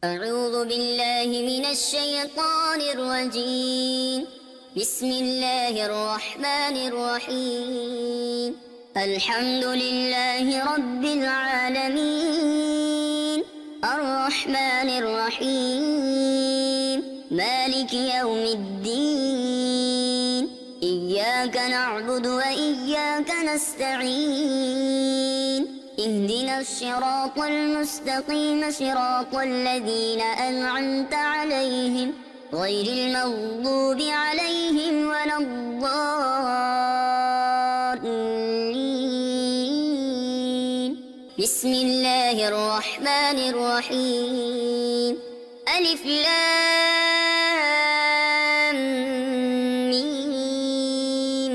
أعوذ بالله من الشيطان الرجيم. بسم الله الرحمن الرحيم. الحمد لله رب العالمين، الرحمن الرحيم، مالك يوم الدين. إياك نعبد وإياك نستعين. اهدنا الصراط المستقيم، صراط الذين أنعمت عليهم غير المغضوب عليهم ولا الضالين. بسم الله الرحمن الرحيم. ألف لام ميم.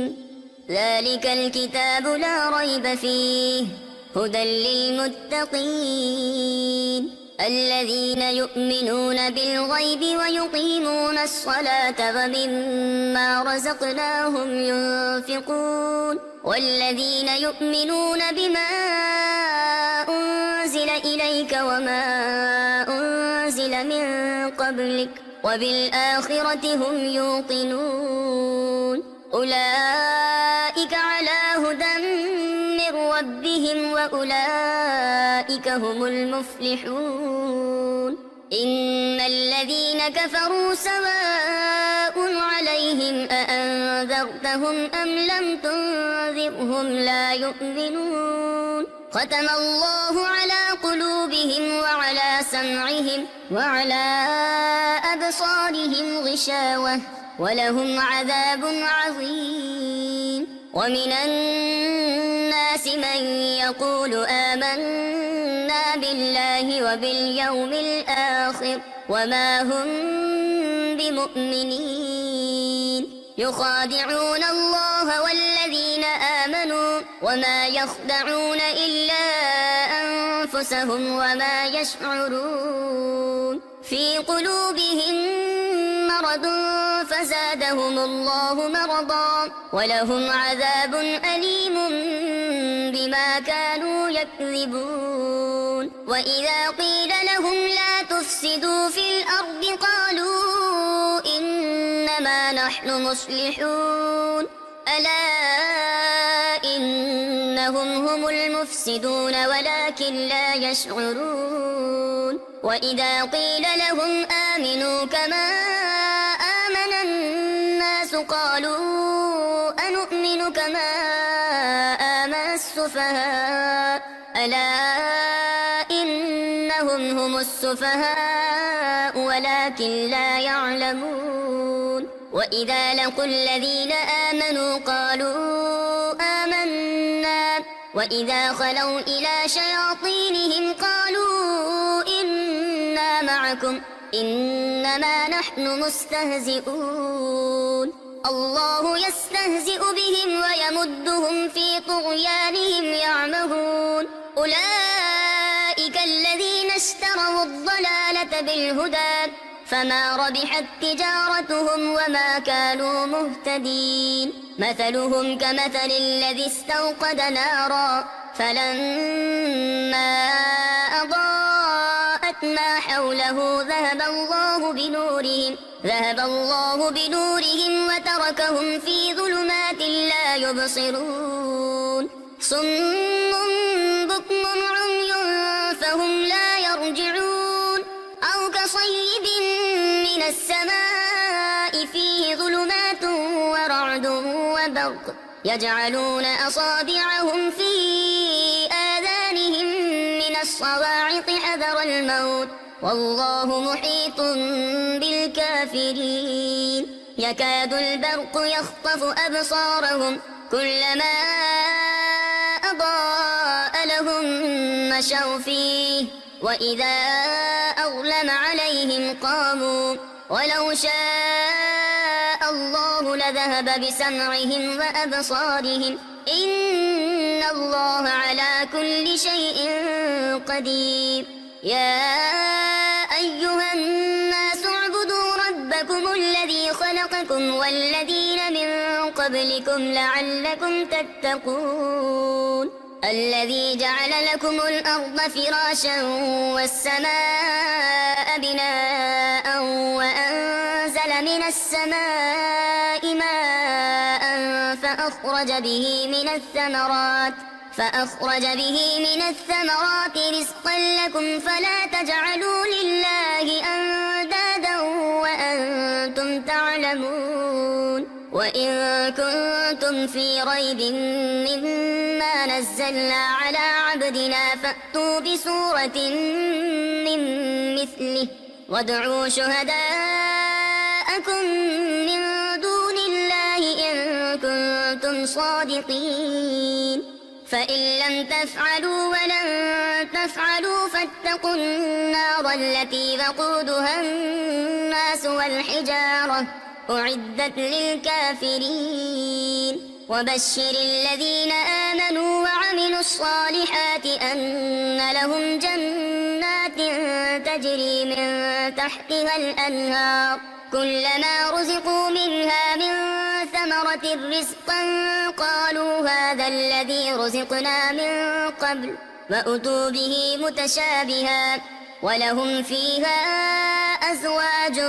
ذلك الكتاب لا ريب فيه هدى للمتقين الذين يؤمنون بالغيب ويقيمون الصلاة ومما رزقناهم ينفقون والذين يؤمنون بما أنزل إليك وما أنزل من قبلك وبالآخرة هم يوقنون أولئك على هدى من ربهم وأولئك هم المفلحون. إن الذين كفروا سواء عليهم أأنذرتهم أم لم تنذرهم لا يؤمنون. ختم الله على قلوبهم وعلى سمعهم وعلى أبصارهم غشاوة ولهم عذاب عظيم. ومن الناس من يقول آمنا بالله وباليوم الآخر وما هم بمؤمنين. يخادعون الله والذين آمنوا وما يخدعون إلا أنفسهم وما يشعرون. في قلوبهم مرض فزادهم الله مرضا ولهم عذاب أليم بما كانوا يكذبون. وإذا قيل لهم لا تفسدوا في الأرض قالوا إنما نحن مصلحون ألا إنهم هم المفسدون ولكن لا يشعرون. وإذا قيل لهم آمنوا كما آمن الناس قالوا أنؤمن كما آمن السفهاء ألا إنهم هم السفهاء ولكن لا يعلمون. وإذا لقوا الذين آمنوا قالوا آمنا وإذا خلوا إلى شياطينهم قالوا إنا معكم إنما نحن مستهزئون. الله يستهزئ بهم ويمدهم في طغيانهم يعمهون. أولئك الذين اشتروا الضلالة بالهدى فما ربحت تجارتهم وما كانوا مهتدين. مثلهم كمثل الذي استوقد نارا فلما أضاءت ما حوله ذهب الله بنورهم وتركهم في ظلمات لا يبصرون. صم بكم عمي فهم لا يرجعون. أو كصيب من السماء فيه ظلمات ورعد وبرق يجعلون أصابعهم في آذانهم من الصواعق حذر الموت والله محيط بالكافرين. يكاد البرق يخطف أبصارهم كلما أضاء لهم مشوا فيه وإذا أظلم عليهم قاموا. ولو شاء الله لذهب بسمعهم وأبصارهم إن الله على كل شيء قدير. يا أيها الناس اعبدوا ربكم الذي خلقكم والذين من قبلكم لعلكم تتقون. الذي جعل لكم الأرض فراشا والسماء بناء وأنزل من السماء ماء فأخرج به من الثمرات رزقا لكم فلا تجعلوا لله أندادا وأنتم تعلمون وإن كنتم في ريب مما نزلنا على عبدنا فأتوا بسورة من مثله وادعوا شهداءكم من دون الله إن كنتم صادقين فإن لم تفعلوا ولن تفعلوا فاتقوا النار التي وقودها الناس والحجارة أعدت للكافرين وبشر الذين آمنوا وعملوا الصالحات أن لهم جنات تجري من تحتها الأنهار كلما رزقوا منها من ثمرة رزقا قالوا هذا الذي رزقنا من قبل وأتوا به متشابها ولهم فيها أزواج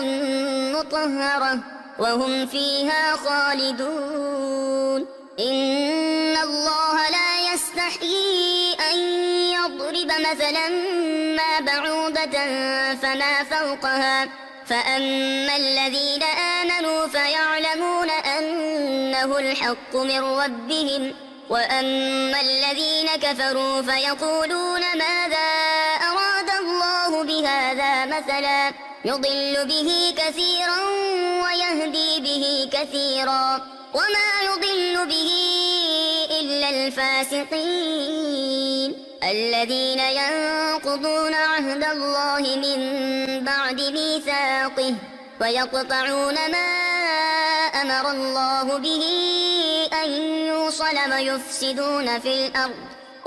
مطهرة وهم فيها خالدون إن الله لا يستحيي أن يضرب مثلا ما بعوضة فما فوقها فأما الذين آمنوا فيعلمون أنه الحق من ربهم وأما الذين كفروا فيقولون ماذا أراد الله بهذا مثلا يضل به كثيرا ويهدي به كثيرا وما يضل به إلا الفاسقين الذين ينقضون عهد الله من بعد ميثاقه ويقطعون ما أمر الله به أن يوصل ويفسدون في الأرض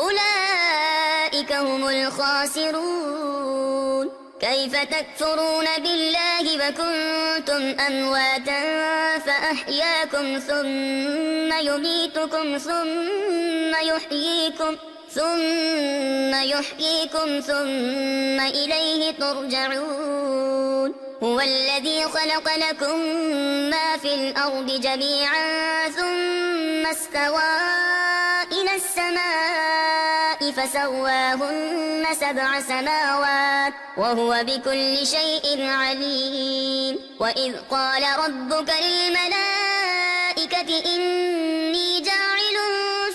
أولئك هم الخاسرون كيف تكفرون بالله وكنتم أمواتا فأحياكم ثم يميتكم ثم يحييكم ثم إليه ترجعون هو الذي خلق لكم ما في الأرض جميعا ثم استوى إلى السماء فسواهن 7 سماوات وهو بكل شيء عليم وإذ قال ربك للملائكة إني جاعل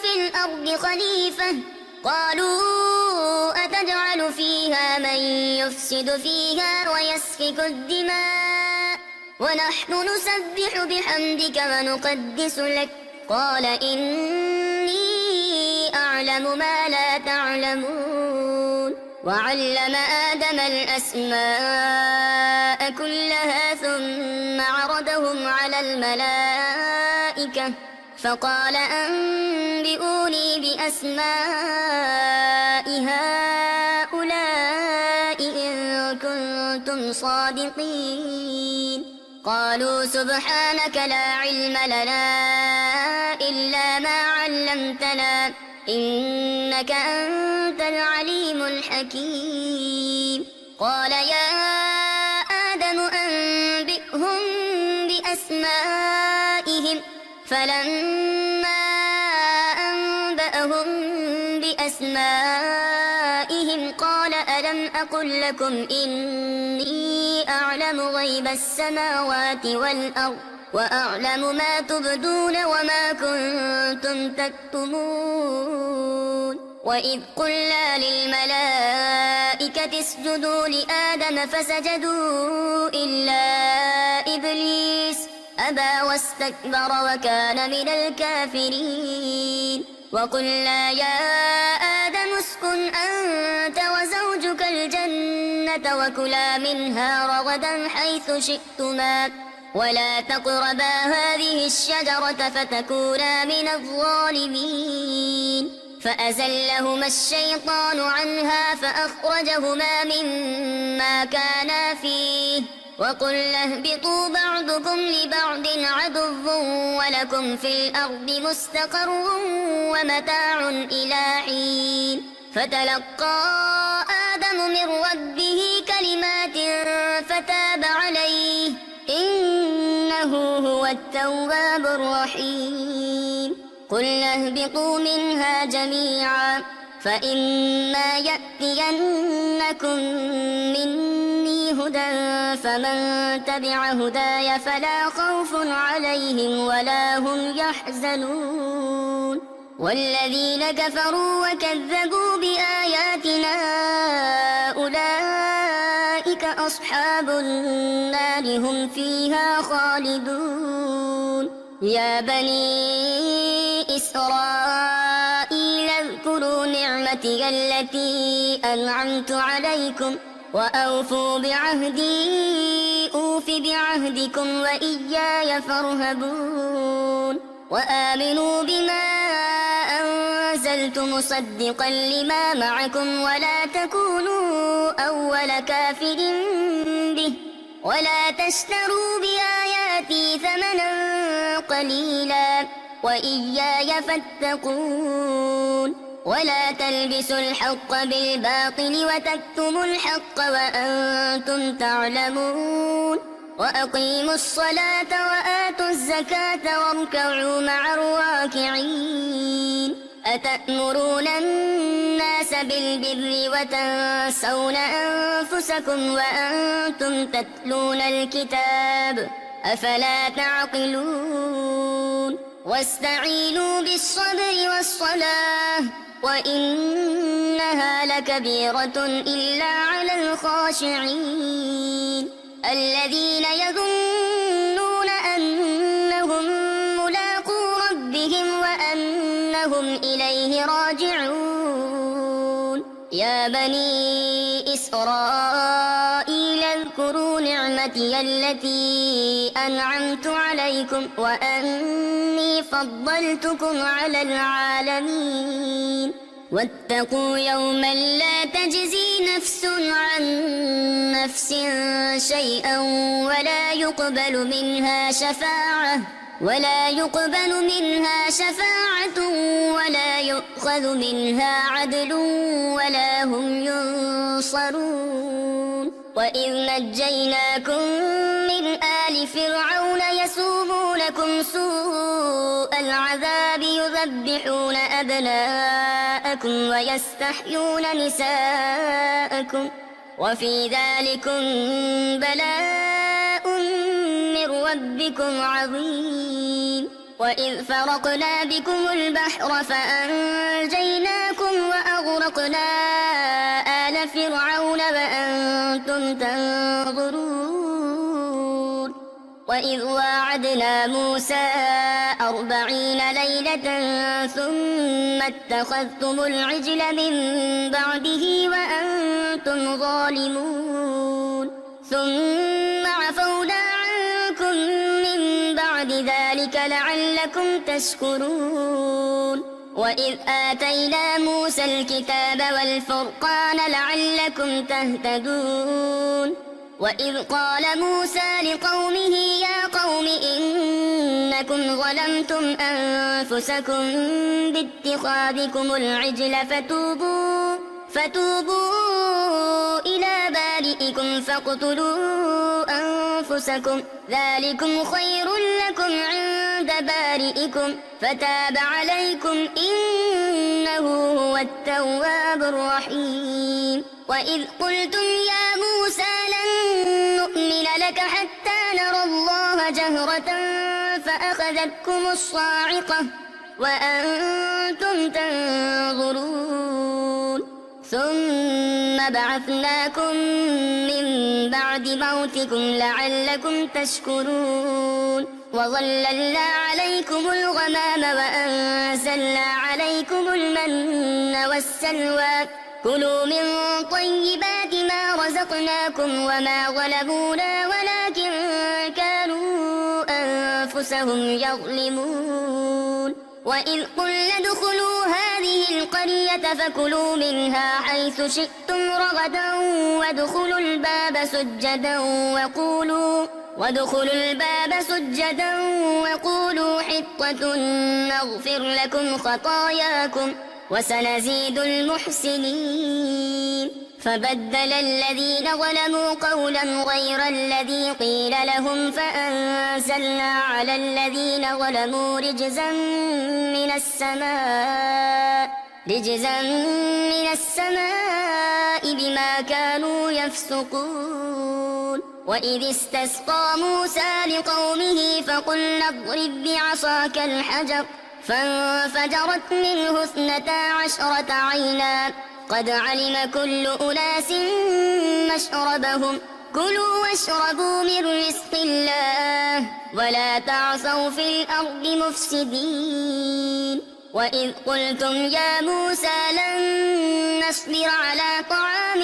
في الأرض خليفة قالوا أتجعل فيها من يفسد فيها ويسفك الدماء ونحن نسبح بحمدك ونقدس لك قال إني أعلم ما لا تعلمون وعلم آدم الأسماء كلها ثم عرضهم على الملائكة فقال أنبئوني بأسماء هؤلاء إن كنتم صادقين قالوا سبحانك لا علم لنا إلا ما علمتنا إنك أنت العليم الحكيم قال يا آدم أنبئهم بأسمائهم فلما أنبأهم بأسمائهم قال ألم أقل لكم إني أعلم غيب السماوات والأرض وأعلم ما تبدون وما كنتم تكتمون وإذ قلنا للملائكة اسجدوا لآدم فسجدوا إلا إبليس أبى واستكبر وكان من الكافرين وقلنا يا آدم اسكن أنت وزوجك الجنة وكلا منها رغدا حيث شئتما ولا تقربا هذه الشجرة فتكونا من الظالمين فأزلهما الشيطان عنها فأخرجهما مما كانا فيه وقلنا اهبطوا بعضكم لبعض عدو ولكم في الأرض مستقر ومتاع إلى حين فتلقى آدم من ربه كلمات فتاب عليه إنه هو التواب الرحيم قلنا اهبطوا منها جميعا فإما يأتينكم مني هدى فمن تبع هداي فلا خوف عليهم ولا هم يحزنون والذين كفروا وكذبوا بآياتنا أولئك أصحاب النار هم فيها خالدون يا بني إسرائيل اذكروا نعمتي التي أنعمت عليكم وأوفوا بعهدي أوف بعهدكم وإياي فارهبون وآمنوا بما أنزلت مصدقا لما معكم ولا تكونوا أول كافر به ولا تشتروا بآياتي ثمنا قليلا وإياي فاتقون ولا تلبسوا الحق بالباطل وتكتموا الحق وأنتم تعلمون وأقيموا الصلاة وآتوا الزكاة واركعوا مع الراكعين أتأمرون الناس بالبر وتنسون أنفسكم وأنتم تتلون الكتاب أفلا تعقلون واستعينوا بالصبر والصلاة وإنها لكبيرة إلا على الخاشعين الذين يظنون أنهم ملاقو ربهم وأنهم إليه راجعون يا بني إسرائيل اذكروا نعمتي التي أنعمت عليكم وأني فضلتكم على العالمين واتقوا يوما لا تجزي نفس عن نفس شيئا ولا يقبل منها شفاعة ولا يؤخذ منها عدل ولا هم ينصرون وإذ نجيناكم من آل فرعون يسومونكم سوء العذاب يذبحون أبناءكم ويستحيون نساءكم وفي ذلكم بلاء من ربكم عظيم وإذ فرقنا بكم البحر فأنجيناكم وأغرقنا آل فرعون وأنتم تنظرون وإذ واعدنا موسى 40 ليلة ثم اتخذتم العجل من بعده وأنتم ظالمون ثم عفونا عنكم من بعد ذلك لعلكم تشكرون وإذ آتينا موسى الكتاب والفرقان لعلكم تهتدون وإذ قال موسى لقومه يا قوم إنكم ظلمتم أنفسكم باتخاذكم العجل فتوبوا إلى بارئكم فاقتلوا أنفسكم ذلكم خير لكم عند بارئكم فتاب عليكم إنه هو التواب الرحيم وإذ قلتم يا موسى لن نؤمن لك حتى نرى الله جهرة فأخذتكم الصاعقة وأنتم تنظرون ثم بعثناكم من بعد موتكم لعلكم تشكرون وظللنا عليكم الغمام وأنزلنا عليكم المن والسلوى كلوا من طيبات ما رزقناكم وما ظلمونا ولكن كانوا أنفسهم يظلمون وإذ قلنا ادخلوا هذه القرية فكلوا منها حيث شئتم رغدا وادخلوا الباب سجدا وقولوا حطة نغفر لكم خطاياكم وسنزيد المحسنين. فبدل الذين ظلموا قولا غير الذي قيل لهم فأنزلنا على الذين ظلموا رجزا من السماء بما كانوا يفسقون. وإذ استسقى موسى لقومه فقلنا اضرب بعصاك الحجر فانفجرت منه 12 عينا قد علم كل أناس مشربهم كلوا واشربوا من رزق الله ولا تعثوا في الأرض مفسدين. وإذ قلتم يا موسى لن نصبر على طعام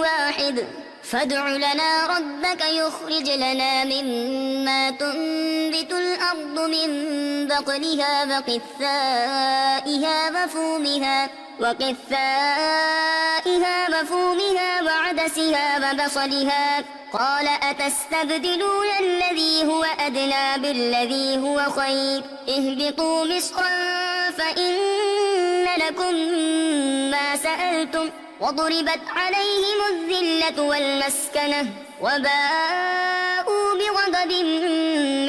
واحد فادع لنا ربك يخرج لنا مما تنبت الأرض من بقلها وقثائها وعدسها وبصلها قال أتستبدلون الذي هو أدنى بالذي هو خير اهبطوا مصرا فإن لكم ما سألتم وضربت عليهم الذلة والمسكنة وباءوا بغضب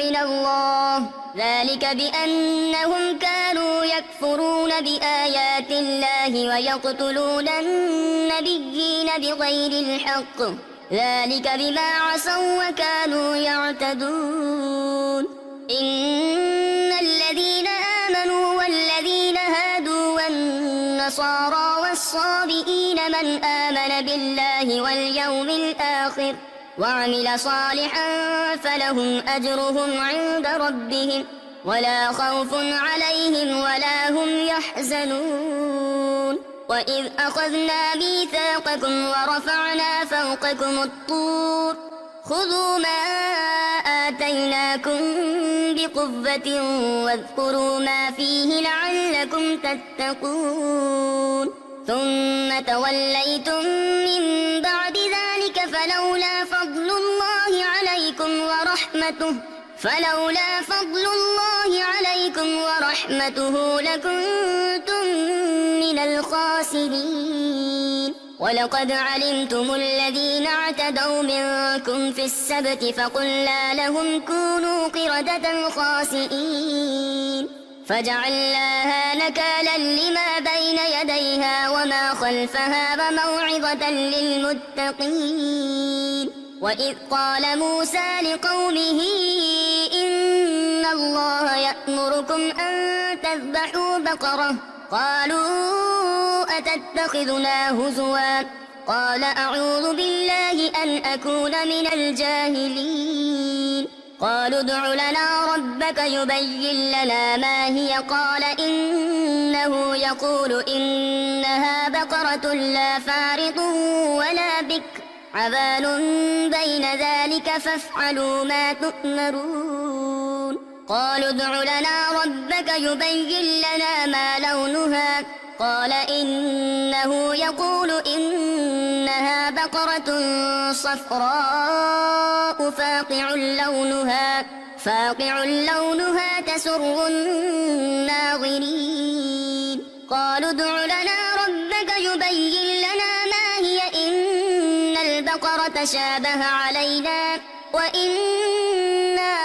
من الله ذلك بأنهم كانوا يكفرون بآيات الله ويقتلون النبيين بغير الحق ذلك بما عصوا وكانوا يعتدون. إن الذين آمنوا والذين هادوا والنصارى والصابئين من آمن بالله واليوم الآخر وعمل صالحا فلهم أجرهم عند ربهم ولا خوف عليهم ولا هم يحزنون. وإذ أخذنا ميثاقكم ورفعنا فوقكم الطور خذوا ما آتيناكم بقوة واذكروا ما فيه لعلكم تتقون. ثم توليتم من بعد ذلك فلولا فضل الله عليكم ورحمته لكنتم من الخاسرين. ولقد علمتم الذين اعتدوا منكم في السبت فقلنا لهم كونوا قردة خاسئين فجعلناها نكالا لما بين يديها وما خلفها وموعظة للمتقين. وإذ قال موسى لقومه إن الله يأمركم أن تذبحوا بقرة قالوا أتتخذنا هزوا قال أعوذ بالله أن أكون من الجاهلين. قالوا ادع لنا ربك يبين لنا ما هي قال إنه يقول إنها بقرة لا فارض ولا بكر عبان بين ذلك فافعلوا ما تؤمرون. قالوا ادع لنا ربك يبين لنا ما لونها قال إنه يقول إنها بقرة صفراء فاقع لونها تسر الناظرين. قالوا ادع لنا ربك يبين لنا ما هي إن البقرة شابه علينا وإنا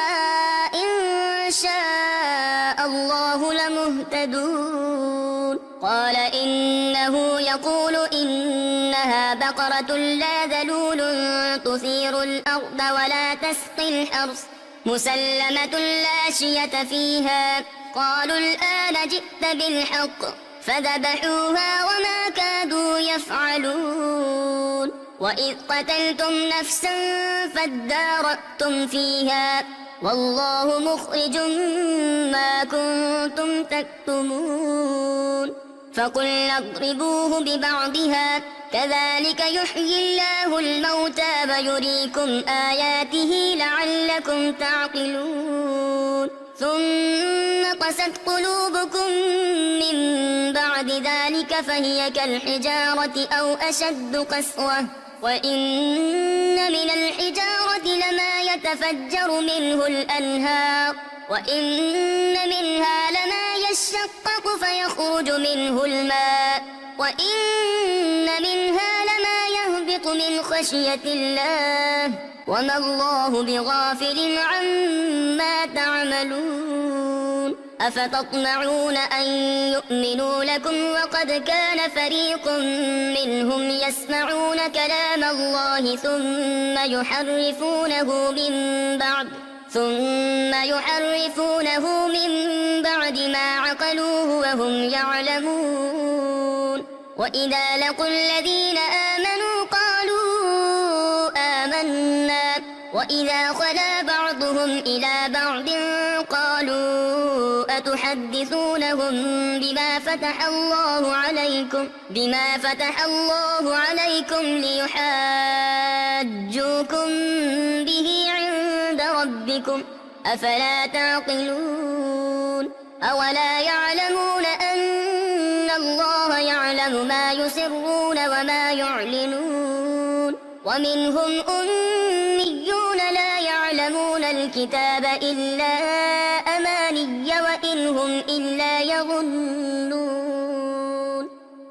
إن شاء الله لمهتدون. قال إنه يقول إنها بقرة لا ذلول تثير الأرض ولا تسقي الحرث مسلمة لا شية فيها. قالوا الآن جئت بالحق فذبحوها وما كادوا يفعلون. وإذ قتلتم نفسا فادارأتم فيها والله مخرج ما كنتم تكتمون. فقلنا اضربوه ببعضها كذلك يحيي الله الموتى ويريكم آياته لعلكم تعقلون. ثم قست قلوبكم من بعد ذلك فهي كالحجارة أو أشد قسوة وإن من الحجارة لما يتفجر منه الأنهار وإن منها لما يشقق فيخرج منه الماء وإن منها لما يهبط من خشية الله وما الله بغافل عما تعملون أفتطمعون أن يؤمنوا لكم وقد كان فريق منهم يسمعون كلام الله ثم يحرفونه من بعد ما عقلوه وهم يعلمون وإذا لقوا الذين آمنوا قالوا آمنا وإذا خلا بعضهم إلى بعض قالوا أتحدثونهم بما فتح الله عليكم ليحاجوكم به عند ربكم أفلا تعقلون أولا يعلمون أن الله يعلم ما يسرون وما يعلنون ومنهم أميون لا يعلمون الكتاب إلا أماني وإن هم إلا يظنون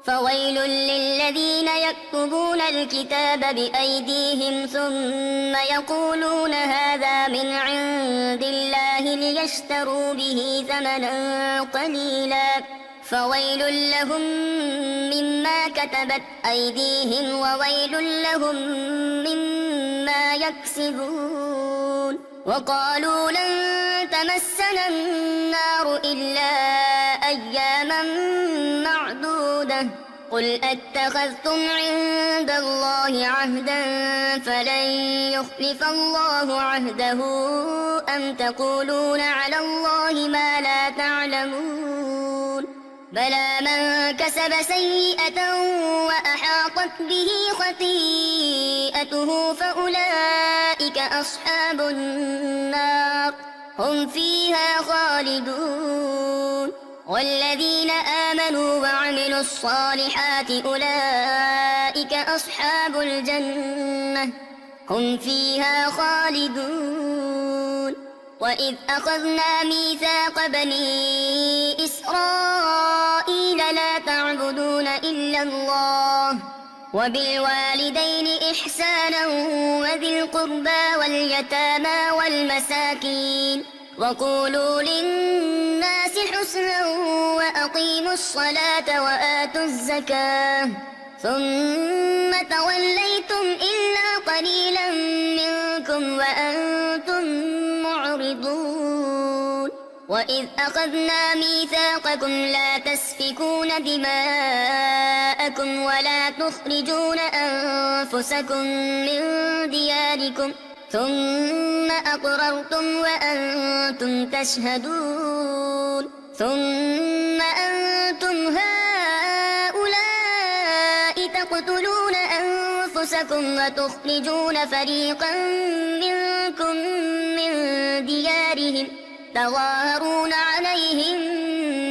فويل للذين يكتبون الكتاب بأيديهم ثم يقولون هذا من عند الله ليشتروا به ثمنا قليلا فويل لهم مما كتبت أيديهم وويل لهم مما يكسبون وقالوا لن تمسنا النار إلا أياما معدودة قل أتخذتم عند الله عهدا فلن يخلف الله عهده أم تقولون على الله ما لا تعلمون بلى من كسب سيئة وأحاطت به خطيئته فأولئك أصحاب النار هم فيها خالدون والذين آمنوا وعملوا الصالحات أولئك أصحاب الجنة هم فيها خالدون وإذ أخذنا ميثاق بني إسرائيل لا تعبدون إلا الله وبالوالدين إحسانا وذي القربى واليتامى والمساكين وقولوا للناس حسنا وأقيموا الصلاة وآتوا الزكاة ثم توليتم إلا قليلا منكم وأنتم معرضون وإذ أخذنا ميثاقكم لا تسفكون دماءكم ولا تخرجون أنفسكم من دياركم ثم أقررتم وأنتم تشهدون ثم أنتم هؤلاء تقتلون أنفسكم وتخرجون فريقا منكم من ديارهم تظاهرون عليهم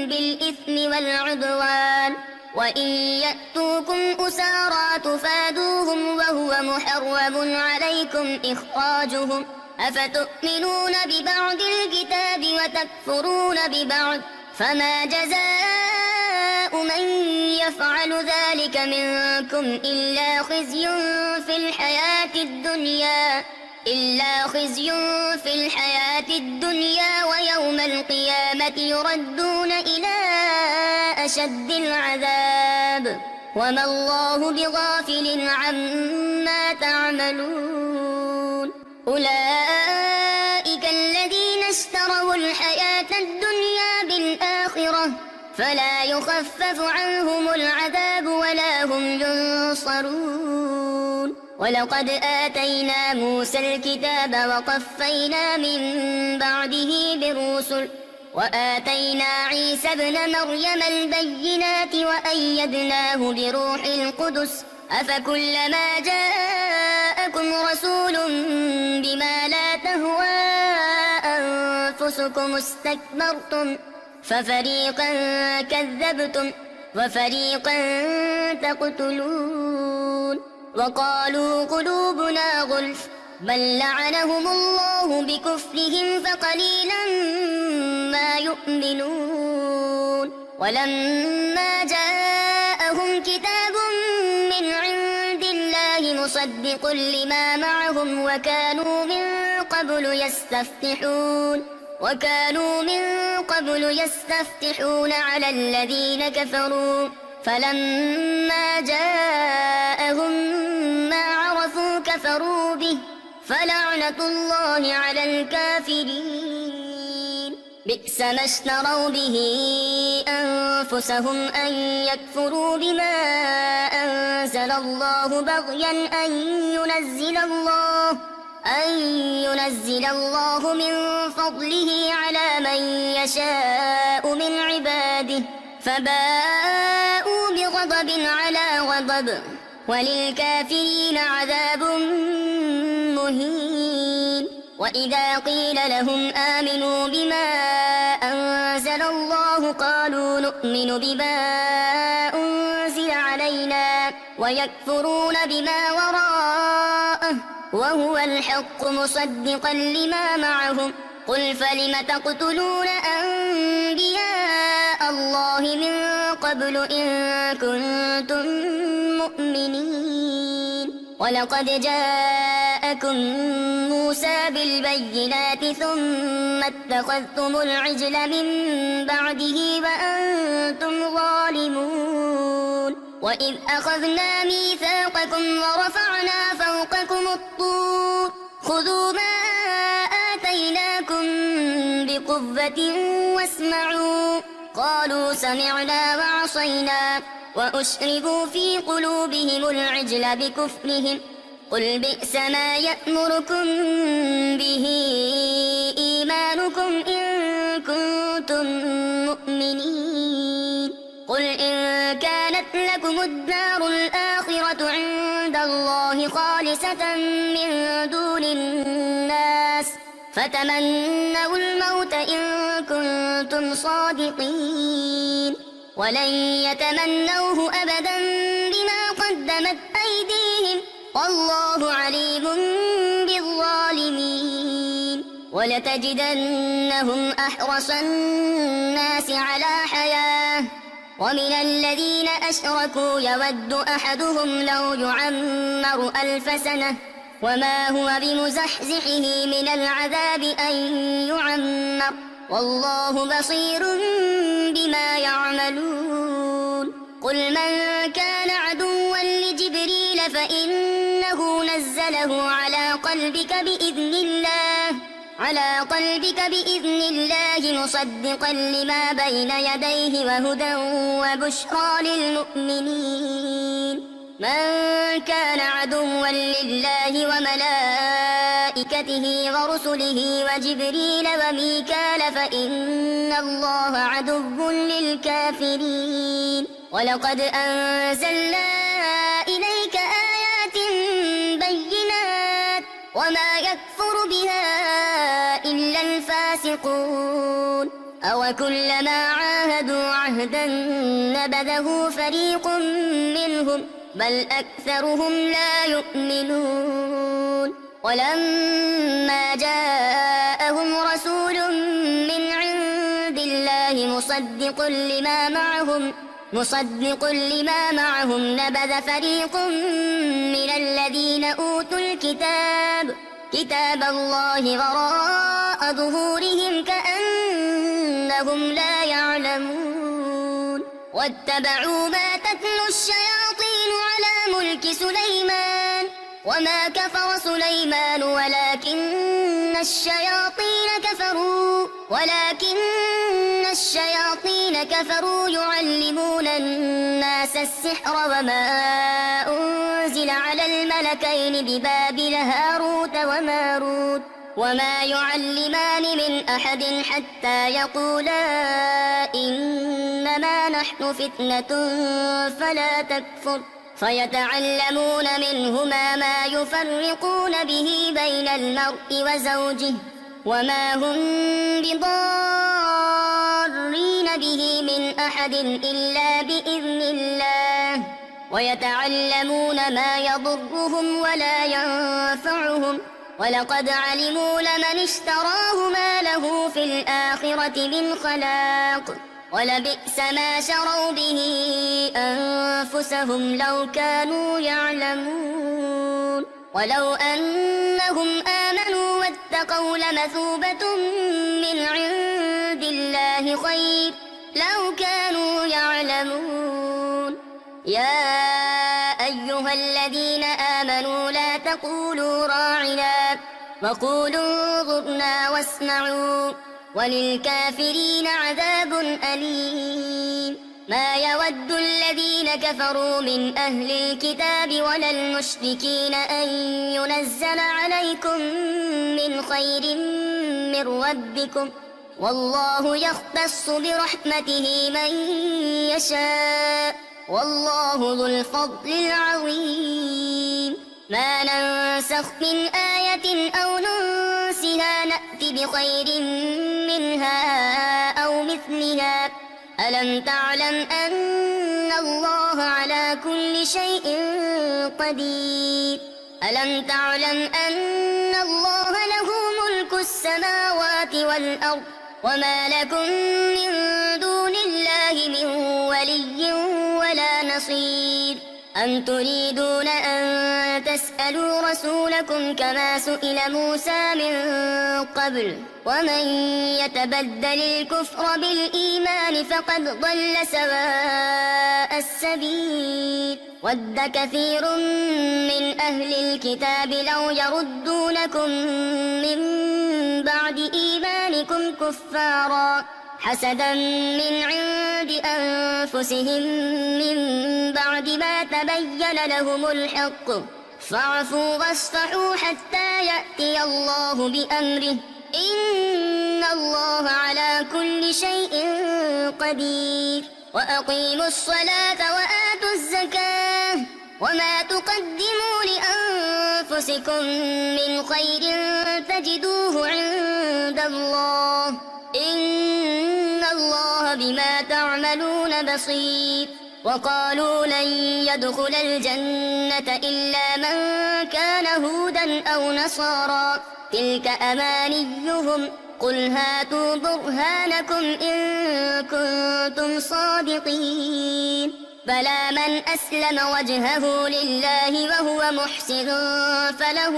بالإثم والعدوان وإن يأتوكم أسارى تفادوهم وهو محرم عليكم إخراجهم أفتؤمنون ببعض الكتاب وتكفرون ببعض فما جزاء من يفعل ذلك منكم إلا خزي في الحياة الدنيا ويوم القيامة يردون إلى أشد العذاب وما الله بغافل عما تعملون أولئك الذين اشتروا الحياة الدنيا بالآخرة فلا يخفف عنهم العذاب ولا هم ينصرون ولقد آتينا موسى الكتاب وقفينا من بعده بالرسل وآتينا عيسى ابن مريم البينات وأيدناه بروح القدس أفكلما جاءكم رسول بما لا تهوى أنفسكم استكبرتم ففريقا كذبتم وفريقا تقتلون وقالوا قلوبنا غلف بل لعنهم الله بكفرهم فقليلا ما يؤمنون ولما جاءهم كتاب من عند الله مصدق لما معهم وكانوا من قبل يستفتحون على الذين كفروا فلما جاءهم ما عرفوا كفروا به فلعنة الله على الكافرين بئس ما اشتروا به أنفسهم أن يكفروا بما أنزل الله بغيا أن ينزل الله من فضله على من يشاء من عباده فباءوا بغضب على غضب وللكافرين عذاب مهين وإذا قيل لهم آمنوا بما أنزل الله قالوا نؤمن بما أنزل علينا ويكفرون بما وراءه وهو الحق مصدقا لما معهم قل فلم تقتلون أنبياء الله من قبل إن كنتم مؤمنين ولقد جاءكم موسى بالبينات ثم اتخذتم العجل من بعده وأنتم ظالمون وإذ أخذنا ميثاقكم ورفعنا فوقكم الطور خذوا ما آتيناكم بقوة واسمعوا قالوا سمعنا وعصينا وأشربوا في قلوبهم العجل بكفرهم قل بئس ما يأمركم به إيمانكم إن كنتم مؤمنين قل إن كانت لكم الدار الآخرة عند الله خالصة من دون الناس فتمنوا الموت إن كنتم صادقين ولن يتمنوه أبدا بما قدمت أيديهم والله عليم بالظالمين ولتجدنهم أحرص الناس على حياة ومن الذين أشركوا يود أحدهم لو يعمر 1000 سنة وما هو بمزحزحه من العذاب أن يعمر والله بصير بما يعملون قل من كان عدوا لجبريل فإنه نزله على قلبك بإذن الله مصدقا لما بين يديه وهدى وبشرى للمؤمنين من كان عدوا لله وملائكته ورسله وجبريل وميكال فإن الله عدو للكافرين ولقد أنزلنا إليك آيات بينات وما يكفر بها إلا الفاسقون أوكلما عاهدوا عهدا نبذه فريق منهم بل أكثرهم لا يؤمنون ولما جاءهم رسول من عند الله مصدق لما معهم نبذ فريق من الذين أوتوا كتاب الله وراء ظهورهم كأنهم لا يعلمون واتبعوا ما تتلو الشياطين على ملك سليمان وما كفر سليمان ولكن الشياطين كفروا يعلمون الناس السحر وما أنزل على الملكين ببابل هاروت وماروت وما يعلمان من أحد حتى يقولا إنما نحن فتنة فلا تكفر فيتعلمون منهما ما يفرقون به بين المرء وزوجه وما هم بضارين أحد إلا بإذن الله ويتعلمون ما يضرهم ولا ينفعهم ولقد علموا لمن اشتراه ما له في الآخرة من خلاق ولبئس ما شروا به أنفسهم لو كانوا يعلمون ولو أنهم آمنوا واتقوا لمثوبة من عند الله خير لو كانوا يعلمون يا أيها الذين آمنوا لا تقولوا راعنا وقولوا انظرنا واسمعوا وللكافرين عذاب أليم ما يود الذين كفروا من أهل الكتاب ولا المشركين أن ينزل عليكم من خير من ربكم والله يختص برحمته من يشاء والله ذو الفضل العظيم ما ننسخ من آية أو ننسها نأت بخير منها أو مثلها ألم تعلم أن الله على كل شيء قدير ألم تعلم أن الله له ملك السماوات والأرض وما لكم من دون الله من ولي ولا نصير أم تريدون أن تسألوا رسولكم كما سئل موسى من قبل ومن يتبدل الكفر بالإيمان فقد ضل سواء السبيل ود كثير من أهل الكتاب لو يردونكم من بعد إيمانكم كفارا حسدا من عند أنفسهم من بعد ما تبين لهم الحق فاعفوا واصفحوا حتى يأتي الله بأمره إن الله على كل شيء قدير وأقيموا الصلاة وآتوا الزكاة وما تقدموا لأنفسكم من خير تجدوه عند الله إن الله بما تعملون بصير وقالوا لن يدخل الجنة إلا من كان هودا أو نصارى تلك أمانيهم قل هاتوا برهانكم إن كنتم صادقين بلى من أسلم وجهه لله وهو محسن فله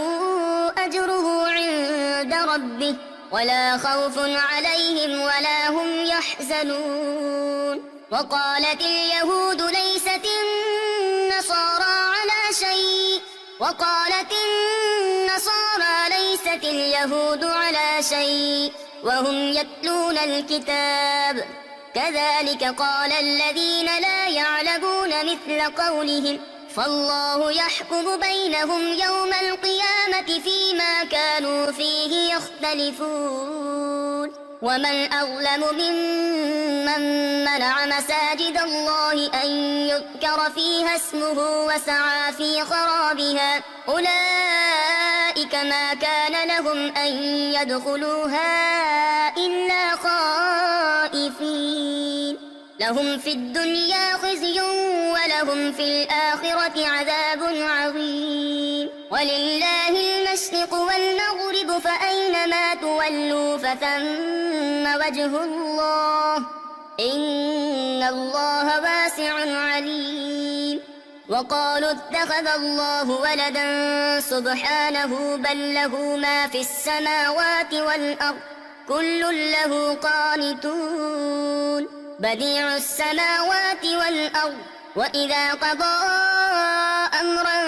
أجره عند ربه ولا خوف عليهم ولا هم يحزنون وقالت اليهود ليست النصارى على شيء وقالت النصارى ليست اليهود على شيء وهم يتلون الكتاب كذلك قال الذين لا يعلمون مثل قولهم فالله يحكم بينهم يوم القيامة فيما كانوا فيه يختلفون ومن أظلم ممن منع مساجد الله أن يذكر فيها اسمه وسعى في خرابها أولئك ما كان لهم أن يدخلوها إلا خائفين لهم في الدنيا خزي ولهم في الآخرة عذاب عظيم ولله المشرق والمغرب فأينما تولوا فثم وجه الله إن الله واسع عليم وقالوا اتخذ الله ولدا سبحانه بل له ما في السماوات والأرض كل له قانتون بديع السماوات والأرض وإذا قضى أمرا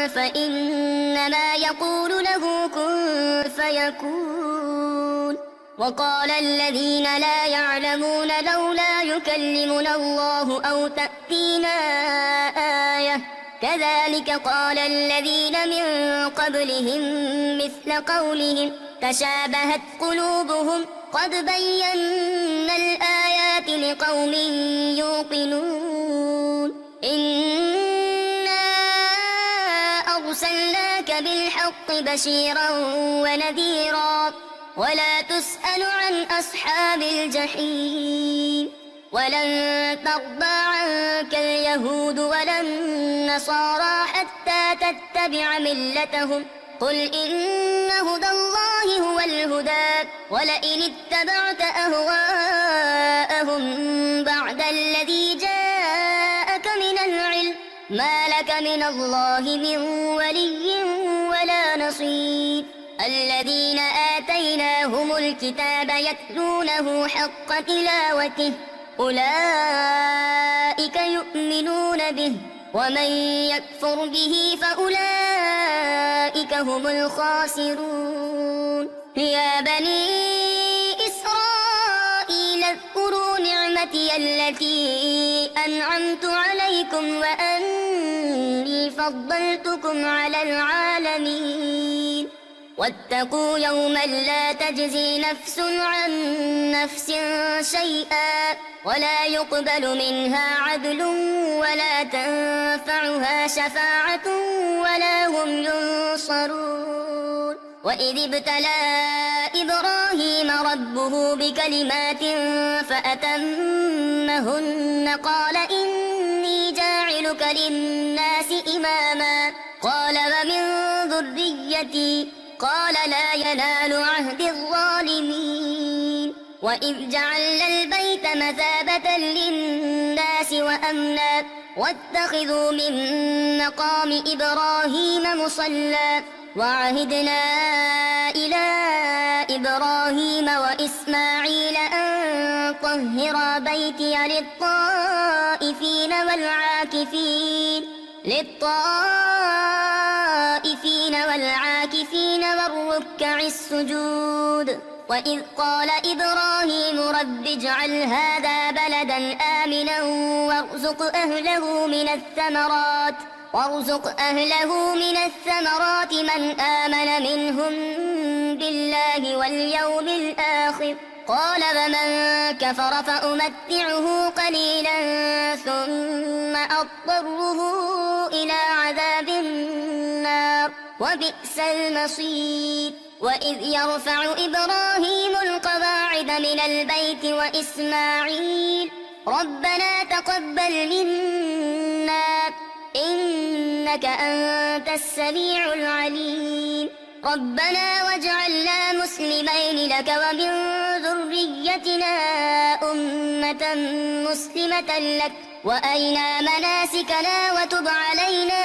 فإنما يقول له كن فيكون وقال الذين لا يعلمون لولا يكلمنا الله أو تأتينا آية كذلك قال الذين من قبلهم مثل قولهم تشابهت قلوبهم قد بينا الآيات لقوم يوقنون إنا أرسلناك بالحق بشيرا ونذيرا ولا تسأل عن أصحاب الجحيم ولن ترضى عنك اليهود ولا النصارى حتى تتبع ملتهم قل إن هدى الله هو الهدى ولئن اتبعت أهواءهم بعد الذي جاءك من العلم ما لك من الله من ولي ولا نصير الذين آتيناهم الكتاب يتلونه حق تلاوته أولئك يؤمنون به ومن يكفر به فأولئك هم الخاسرون يا بني إسرائيل اذكروا نعمتي التي أنعمت عليكم وأني فضلتكم على العالمين واتقوا يوما لا تجزي نفس عن نفس شيئا ولا يقبل منها عدل ولا تنفعها شفاعة ولا هم ينصرون وإذ ابتلى إبراهيم ربه بكلمات فأتمهن قال إني جاعلك للناس إماما قال ومن ذريتي قال لا ينال عهد الظالمين وإذ جعلنا البيت مثابة للناس وأمنا واتخذوا من مقام إبراهيم مصلى وعهدنا إلى إبراهيم وإسماعيل أن طهرا بيتي للطائفين والعاكفين والركع السجود وإذ قال إبراهيم رب اجعل هذا بلدا آمنا وارزق أهله من الثمرات من آمن منهم بالله واليوم الآخر قال ومن كفر فأمتعه قليلا ثم أضطره إلى عذاب النار وبئس المصير وإذ يرفع إبراهيم القواعد من البيت وإسماعيل ربنا تقبل منا إنك أنت السميع العليم ربنا واجعلنا مسلمين لك ومن ذريتنا أمة مسلمة لك وأرنا مناسكنا وتب علينا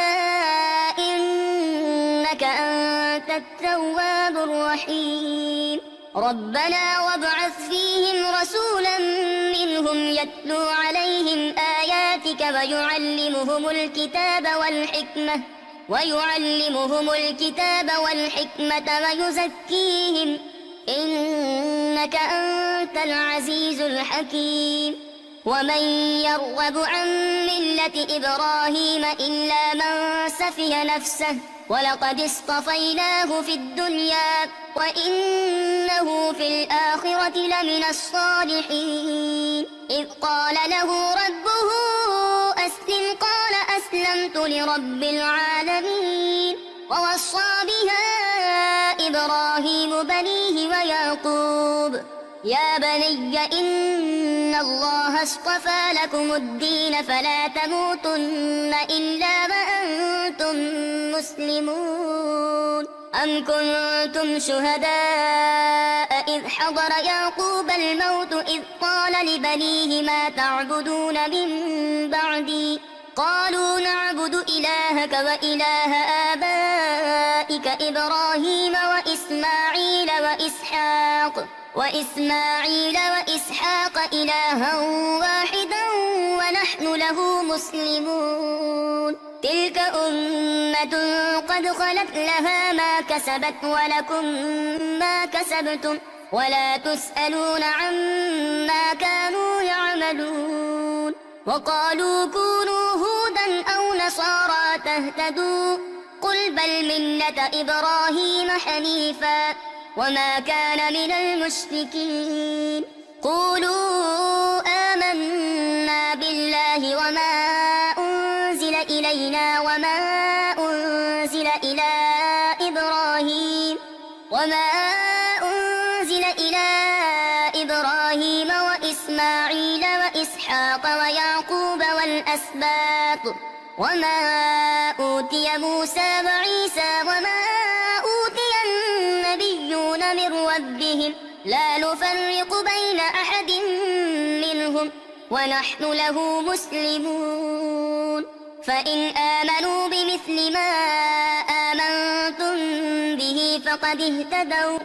إنك أنت التواب الرحيم ربنا وابعث فيهم رسولا منهم يتلو عليهم آياتك ويعلمهم الكتاب والحكمة ويزكيهم إنك أنت العزيز الحكيم ومن يرغب عن ملة إبراهيم إلا من سفه نفسه ولقد اصطفيناه في الدنيا وإنه في الآخرة لمن الصالحين إذ قال له ربه أسلم قال أسلمت لرب العالمين ووصى بها إبراهيم بنيه ويعقوب يا بني إن الله اصطفى لكم الدين فلا تموتن إلا وأنتم مسلمون أم كنتم شهداء إذ حضر يعقوب الموت إذ قال لبنيه ما تعبدون من بعدي قالوا نعبد إلهك وإله آبائك إبراهيم وإسماعيل وإسحاق إلها واحدا ونحن له مسلمون تلك أمة قد خلت لها ما كسبت ولكم ما كسبتم ولا تسألون عما كانوا يعملون وقالوا كونوا هودا أو نصارى تهتدوا قل بل ملة إبراهيم حنيفا وما كان من المشركين قولوا آمنا بالله وما أنزل إلينا وما أنزل إلى إبراهيم وإسماعيل وإسحاق وإسحاق ويعقوب والأسباط وما أوتي موسى وعيسى وما أوتي النبيون من ربهم لا نفرق بين أحد منهم ونحن له مسلمون فإن آمنوا بمثل ما آمنتم به فقد اهتدوا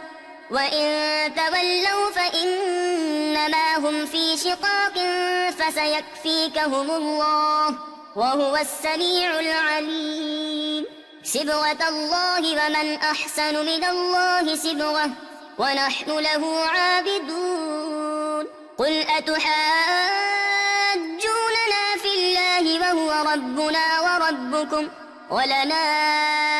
وإن تولوا فإنما هم في شقاق فسيكفيكهم الله وهو السميع العليم صبغة الله ومن أحسن من الله صبغة ونحن له عابدون قل أتحاجوننا في الله وهو ربنا وربكم ولنا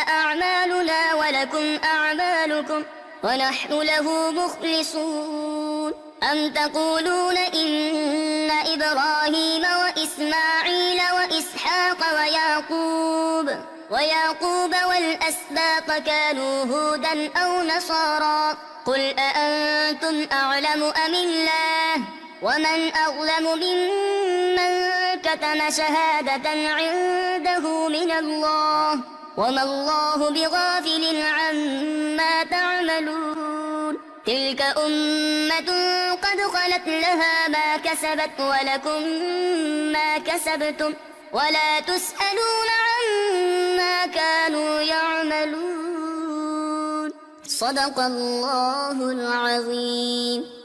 أعمالنا ولكم أعمالكم ونحن له مخلصون أم تقولون إن إبراهيم وإسماعيل وإسحاق ويعقوب والأسباط كانوا هودا أو نصارى قل أأنتم أعلم أم الله ومن أظلم ممن كتم شهادة عنده من الله وما الله بغافل عما تعملون تلك أمة قد خلت لها ما كسبت ولكم ما كسبتم ولا تسألون عما كانوا يعملون صدق الله العظيم.